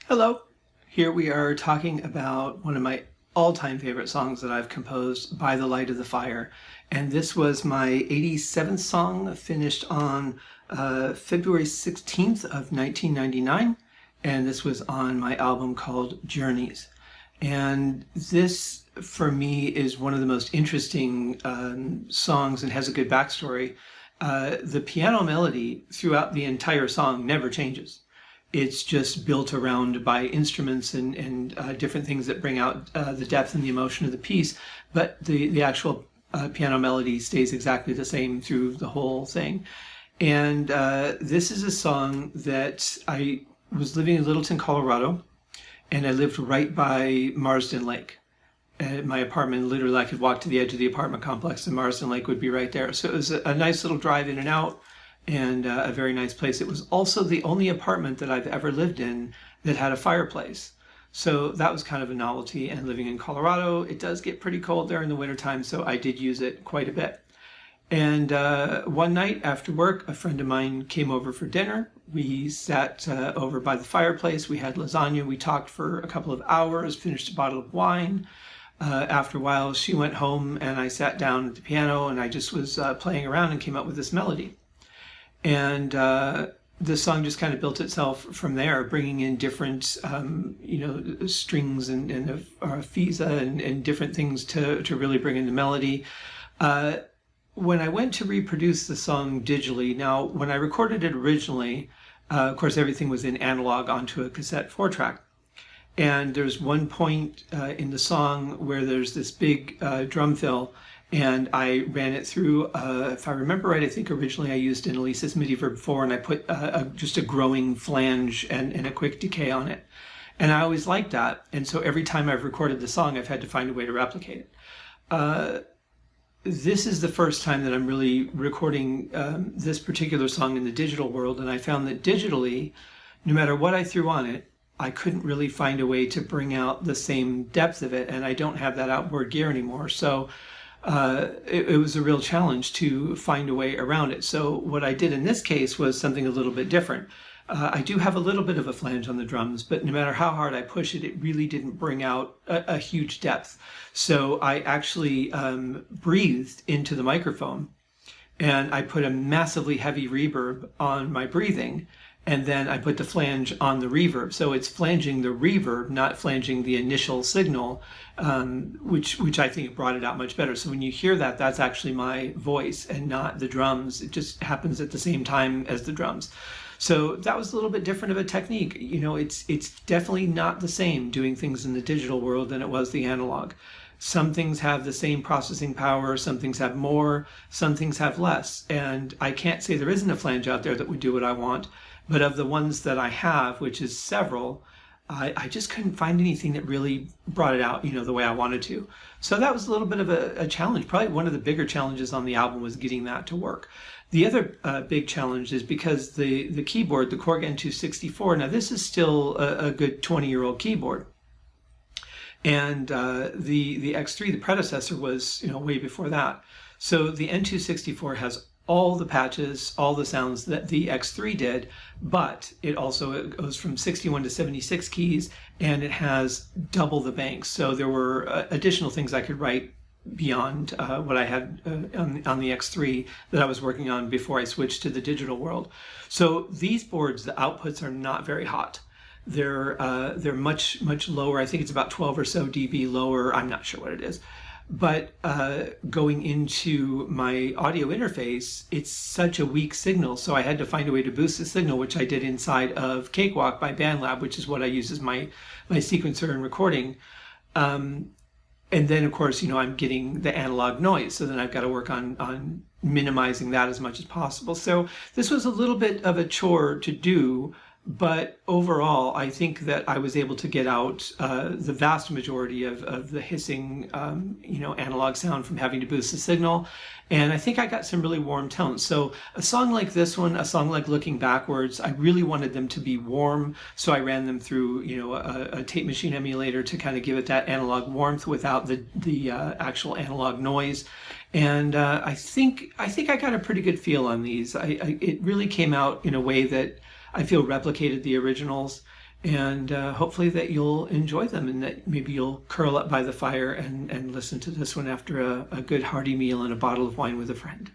Hello. Here we are talking about one of my all-time favorite songs that I've composed, By the Light of the Fire. And this was my 87th song, finished on February 16th of 1999. And this was on my album called Journeys. And this, for me, is one of the most interesting songs and has a good backstory. The piano melody throughout the entire song never changes. It's just built around by instruments and different things that bring out the depth and the emotion of the piece. But the actual piano melody stays exactly the same through the whole thing. And this is a song that I was living in Littleton, Colorado, and I lived right by Marsden Lake. My apartment, literally, I could walk to the edge of the apartment complex and Marsden Lake would be right there. So it was a nice little drive in and out, and a very nice place. It was also the only apartment that I've ever lived in that had a fireplace. So that was kind of a novelty. And living in Colorado, it does get pretty cold there in the wintertime, so I did use it quite a bit. And one night after work, a friend of mine came over for dinner. We sat over by the fireplace. We had lasagna. We talked for a couple of hours, finished a bottle of wine. After a while, she went home and I sat down at the piano and I just was playing around and came up with this melody. And the song just kind of built itself from there, bringing in different, strings and fisa and different things to really bring in the melody. When I went to reproduce the song digitally, now when I recorded it originally, of course everything was in analog onto a cassette 4-track. And there's one point in the song where there's this big drum fill, and I ran it through, if I remember right, I think originally I used an Alesis MIDI Verb 4, and I put just a growing flange and a quick decay on it. And I always liked that, and so every time I've recorded the song, I've had to find a way to replicate it. This is the first time that I'm really recording this particular song in the digital world, and I found that digitally, no matter what I threw on it, I couldn't really find a way to bring out the same depth of it, and I don't have that outboard gear anymore. So it was a real challenge to find a way around it. So what I did in this case was something a little bit different. I do have a little bit of a flange on the drums, but no matter how hard I push it, it really didn't bring out a huge depth. So I actually breathed into the microphone, and I put a massively heavy reverb on my breathing, and then I put the flange on the reverb. So it's flanging the reverb, not flanging the initial signal, which I think brought it out much better. So when you hear that, that's actually my voice and not the drums. It just happens at the same time as the drums. So that was a little bit different of a technique. You know, it's definitely not the same doing things in the digital world than it was the analog. Some things have the same processing power, some things have more, some things have less. And I can't say there isn't a flange out there that would do what I want, but of the ones that I have, which is several, I just couldn't find anything that really brought it out, the way I wanted to. So that was a little bit of a challenge. Probably one of the bigger challenges on the album was getting that to work. The other big challenge is because the keyboard, the Korg N264, now this is still a good 20-year-old keyboard. And the X3, the predecessor, was way before that. So the N264 has all the patches, all the sounds that the X3 did, but it also goes from 61 to 76 keys, and it has double the banks. So there were additional things I could write beyond what I had on the X3 that I was working on before I switched to the digital world. So these boards, the outputs are not very hot. They're much lower. I think it's about 12 or so dB lower. I'm not sure what it is. But going into my audio interface, it's such a weak signal, so I had to find a way to boost the signal, which I did inside of Cakewalk by BandLab, which is what I use as my sequencer and recording. And then, of course, I'm getting the analog noise, so then I've got to work on minimizing that as much as possible. So this was a little bit of a chore to do, but overall, I think that I was able to get out the vast majority of the hissing, analog sound from having to boost the signal. And I think I got some really warm tones. So a song like this one, a song like Looking Backwards, I really wanted them to be warm. So I ran them through, a tape machine emulator to kind of give it that analog warmth without the actual analog noise. And I think I got a pretty good feel on these. It really came out in a way that I feel replicated the originals. And hopefully that you'll enjoy them, and that maybe you'll curl up by the fire and listen to this one after a good hearty meal and a bottle of wine with a friend.